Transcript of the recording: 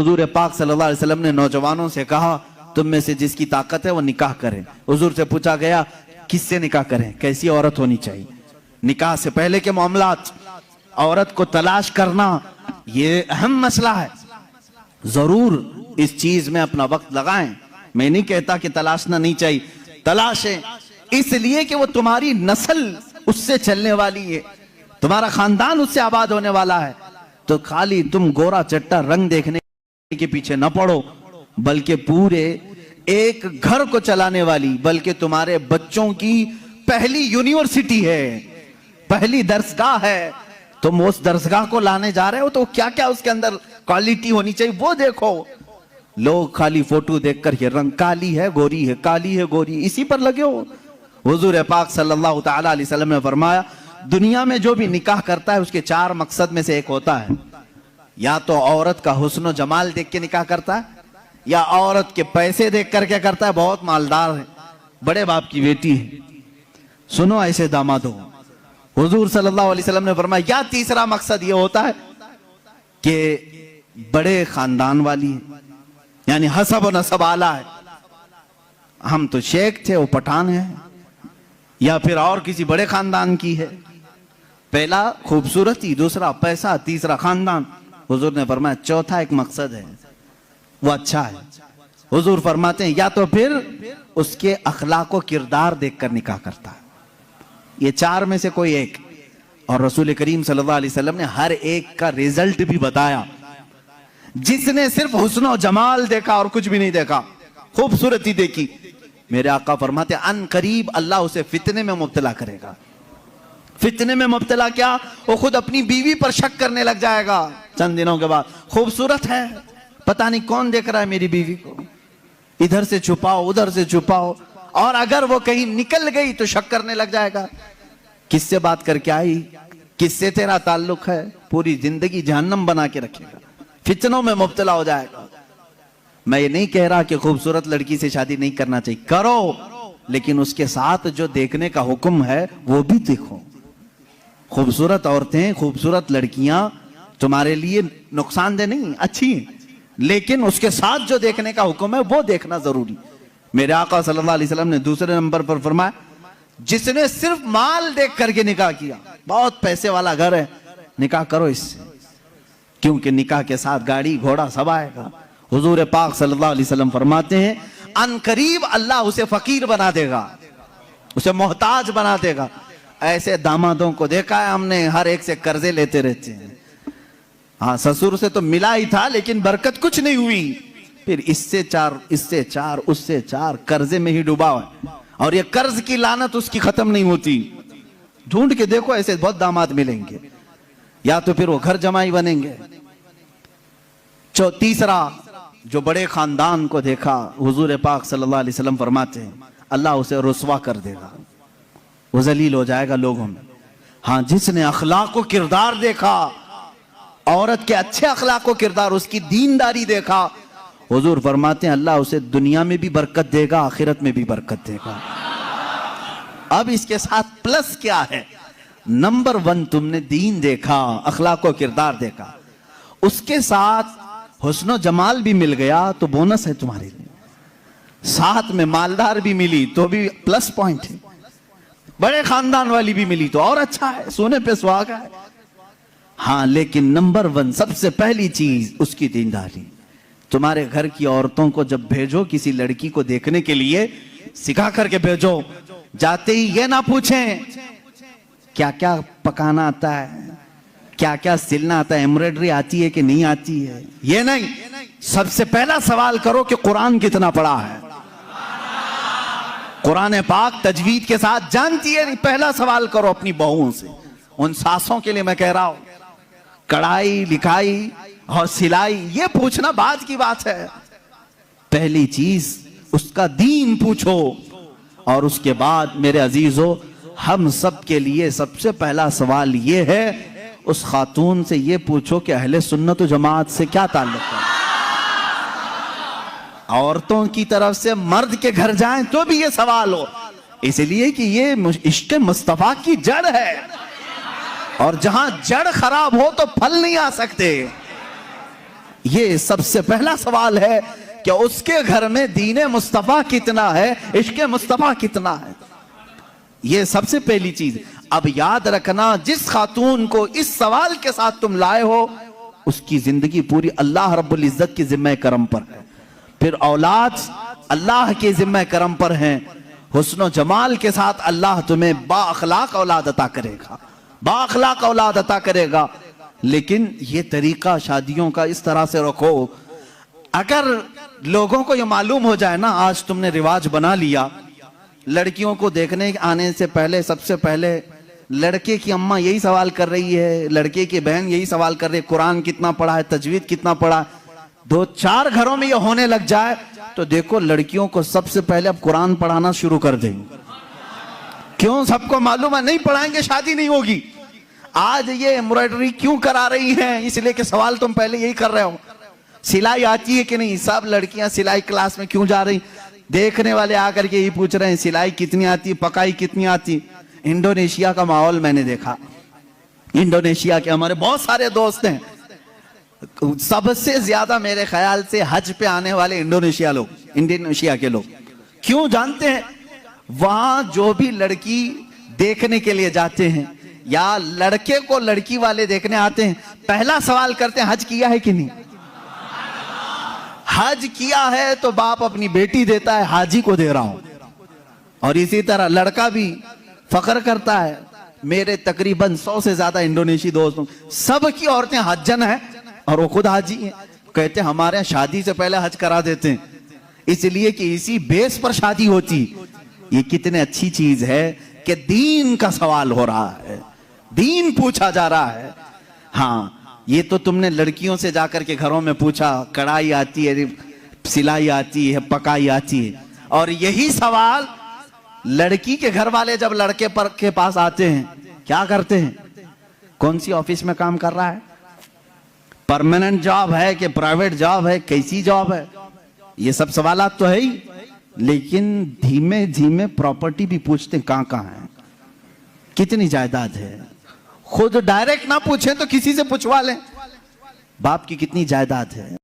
हुजूर पाक सल्लल्लाहु अलैहि वसल्लम ने नौजवानों से कहा, तुम में से जिसकी ताकत है वो निकाह करे। हुजूर से पूछा गया, किससे निकाह करें, कैसी औरत होनी चाहिए। निकाह से पहले के मामलात, औरत को तलाश करना ये अहम मसला है। जरूर इस चीज में अपना वक्त लगाएं। मैं नहीं कहता कि तलाशना नहीं चाहिए, तलाशें, इसलिए कि वो तुम्हारी नस्ल उससे चलने वाली है, तुम्हारा खानदान उससे आबाद होने वाला है। तो खाली तुम गोरा चट्टा रंग देखने के पीछे न पड़ो, बल्कि पूरे एक घर को चलाने वाली, बल्कि तुम्हारे बच्चों की पहली यूनिवर्सिटी है, पहली दरसगाह है। तुम उस दरसगाह को लाने जा रहे हो तो क्या क्या उसके अंदर क्वालिटी होनी चाहिए वो देखो। लोग खाली फोटो देखकर ये रंग काली है गोरी है, काली है गोरी, इसी पर लगे हो। हुजूर पाक सल्लल्लाहु तआला अलैहि वसल्लम ने फरमाया, दुनिया में जो भी निकाह करता है उसके 4 मकसद में से एक होता है, या तो औरत का हुस्न और जमाल देख के निकाह करता है, या औरत के पैसे देख कर क्या करता है, बहुत मालदार है, बड़े बाप की बेटी है, सुनो ऐसे दामाद हो। हुजूर सल्लल्लाहु अलैहि वसल्लम ने फरमाया, या तीसरा मकसद यह होता है कि बड़े खानदान वाली है, यानी हसब और नसब आला है, हम तो शेख थे वो पठान है, या फिर और किसी बड़े खानदान की है। पहला खूबसूरती, दूसरा पैसा, तीसरा खानदान। हुजूर ने फरमाया चौथा एक मकसद है वो अच्छा है। हुजूर फरमाते हैं या तो फिर उसके अखलाक व किरदार देखकर निकाह करता है, ये 4 में से कोई एक। और रसूल करीम सल्लल्लाहु अलैहि वसल्लम ने हर एक का रिजल्ट भी बताया। जिसने सिर्फ हुस्न और जमाल देखा और कुछ भी नहीं देखा, खूबसूरती देखी, मेरे आका फरमाते अन करीब अल्लाह उसे फितने में मुब्तला करेगा। फितने में मुब्तला क्या, वो खुद अपनी बीवी पर शक करने लग जाएगा चंद दिनों के बाद। खूबसूरत है, पता नहीं कौन देख रहा है मेरी बीवी को, इधर से छुपाओ उधर से छुपाओ, और अगर वो कहीं निकल गई तो शक करने लग जाएगा, किससे बात करके आई, किससे तेरा ताल्लुक है, पूरी जिंदगी जहन्नम बना के रखेगा, फितनों में मुब्तला हो जाएगा। मैं ये नहीं कह रहा कि खूबसूरत लड़की से शादी नहीं करना चाहिए, करो, लेकिन उसके साथ जो देखने का हुक्म है वो भी देखो। खूबसूरत औरतें, खूबसूरत लड़कियां तुम्हारे लिए नुकसानदेह नहीं, अच्छी है, लेकिन उसके साथ जो देखने का हुक्म है वो देखना जरूरी। मेरे आका सल्लल्लाहु अलैहि वसल्लम ने दूसरे नंबर पर फरमाया, जिसने सिर्फ माल देख करके निकाह किया, बहुत पैसे वाला घर है, निकाह करो इससे, क्योंकि निकाह के साथ गाड़ी घोड़ा सब आएगा। हुजूर पाक सल्लल्लाहु अलैहि वसल्लम फरमाते हैं अन करीब अल्लाह उसे फकीर बना देगा, उसे मोहताज बना देगा। ऐसे दामादों को देखा है हमने, हर एक से कर्जे लेते रहते हैं। हाँ, ससुर से तो मिला ही था लेकिन बरकत कुछ नहीं हुई, फिर इससे 4 इससे 4 उससे 4 कर्जे में ही डूबा है, और ये कर्ज की लानत उसकी खत्म नहीं होती। ढूंढ के देखो, ऐसे बहुत दामाद मिलेंगे, या तो फिर वो घर जमाई बनेंगे। तीसरा, जो बड़े खानदान को देखा, हुजूर पाक सल्लल्लाहु अलैहि वसल्लम फरमाते हैं अल्लाह उसे रुस्वा कर देगा, वो जलील हो जाएगा लोगों में। हाँ, जिसने अखलाक व किरदार देखा, औरत के अच्छे अखलाक व किरदार, उसकी दीनदारी देखा, हुजूर फरमाते हैं अल्लाह उसे दुनिया में भी बरकत देगा, आखिरत में भी बरकत देगा। अब इसके साथ प्लस क्या है, नंबर 1 तुमने दीन देखा, अखलाक व किरदार देखा, उसके साथ हुस्न जमाल भी मिल गया तो बोनस है तुम्हारे लिए, साथ में मालदार भी मिली तो भी प्लस पॉइंट है, बड़े खानदान वाली भी मिली तो और अच्छा है, सोने पे सुहागा है। हाँ, लेकिन नंबर 1 सबसे पहली चीज उसकी दीनदारी। तुम्हारे घर की औरतों को जब भेजो किसी लड़की को देखने के लिए, सिखा करके भेजो, जाते ही ये ना पूछें क्या क्या पकाना आता है, क्या क्या सिलना आता है, एम्ब्रॉयडरी आती है कि नहीं आती है, ये नहीं, सबसे पहला सवाल करो कि कुरान कितना पढ़ा है, कुरान पाक तजवीद के साथ जानती है नहीं, पहला सवाल करो अपनी बहुओं से। उन सासों के लिए मैं कह रहा हूं, कढ़ाई लिखाई और सिलाई ये पूछना बाद की बात है, पहली चीज उसका दीन पूछो। और उसके बाद मेरे अजीजों, हम सब के लिए सबसे पहला सवाल ये है, उस खातून से ये पूछो कि अहले सुन्नत व जमात से क्या ताल्लुक है। औरतों की तरफ से मर्द के घर जाएं तो भी ये सवाल हो, इसलिए कि ये इश्क़ मुस्तफा की जड़ है, और जहां जड़ खराब हो तो फल नहीं आ सकते। ये सबसे पहला सवाल है कि उसके घर में दीने मुस्तफा कितना है, इश्क़े मुस्तफा कितना है। ये सबसे पहली चीज। अब याद रखना, जिस खातून को इस सवाल के साथ तुम लाए हो, उसकी जिंदगी पूरी अल्लाह रब्बुल इज्जत के जिम्मे करम पर है। फिर औलाद अल्लाह के जिम्मे करम पर है। हुस्न जमाल के साथ अल्लाह तुम्हें बाअखलाक औलाद अता करेगा, बाअखलाक औलाद अता करेगा। लेकिन ये तरीका शादियों का इस तरह से रखो, अगर लोगों को ये मालूम हो जाए ना, आज तुमने रिवाज बना लिया, लड़कियों को देखने आने से पहले सबसे पहले लड़के की अम्मा यही सवाल कर रही है, लड़के की बहन यही सवाल कर रही है, कुरान कितना पढ़ा है, तजवीद कितना पढ़ा है। 2-4 घरों में ये होने लग जाए तो देखो लड़कियों को सबसे पहले अब कुरान पढ़ाना शुरू कर देंगे। क्यों? सबको मालूम है नहीं पढ़ाएंगे शादी नहीं होगी। आज ये एम्ब्रॉयडरी क्यों करा रही हैं? इसलिए कि सवाल तुम पहले यही कर रहे हो, सिलाई आती है कि नहीं। सब लड़कियां सिलाई क्लास में क्यों जा रही? देखने वाले आकर के यही पूछ रहे हैं सिलाई कितनी आती, पकाई कितनी आती। इंडोनेशिया का माहौल मैंने देखा, इंडोनेशिया के हमारे बहुत सारे दोस्त हैं, सबसे ज्यादा मेरे ख्याल से हज पे आने वाले इंडोनेशिया के लोग। क्यों जानते हैं? वहां जो भी लड़की देखने के लिए जाते हैं या लड़के को लड़की वाले देखने आते हैं, पहला सवाल करते हैं हज किया है कि नहीं। हज किया है तो बाप अपनी बेटी देता है, हाजी को दे रहा हूं। और इसी तरह लड़का भी फख्र करता है। मेरे तकरीबन 100 से ज्यादा इंडोनेशी दोस्तों, सबकी औरतें हज्जन है और वो खुद हाजी हैं। कहते हैं हमारे यहाँ शादी से पहले हज करा देते हैं, इसलिए कि इसी बेस पर शादी होती। ये कितने अच्छी चीज है कि दीन का सवाल हो रहा है, दीन पूछा जा रहा है। हाँ, ये तो तुमने लड़कियों से जाकर के घरों में पूछा, कढ़ाई आती है, सिलाई आती है, पकाई आती है। और यही सवाल लड़की के घर वाले जब लड़के पर के पास आते हैं, क्या करते हैं? कौन सी ऑफिस में काम कर रहा है, परमानेंट जॉब है कि प्राइवेट जॉब है, कैसी जॉब है, ये सब सवालात तो है ही। लेकिन धीमे धीमे प्रॉपर्टी भी पूछते हैं, कहां कहां है, कितनी जायदाद है। खुद डायरेक्ट ना पूछे तो किसी से पूछवा लें, बाप की कितनी जायदाद है।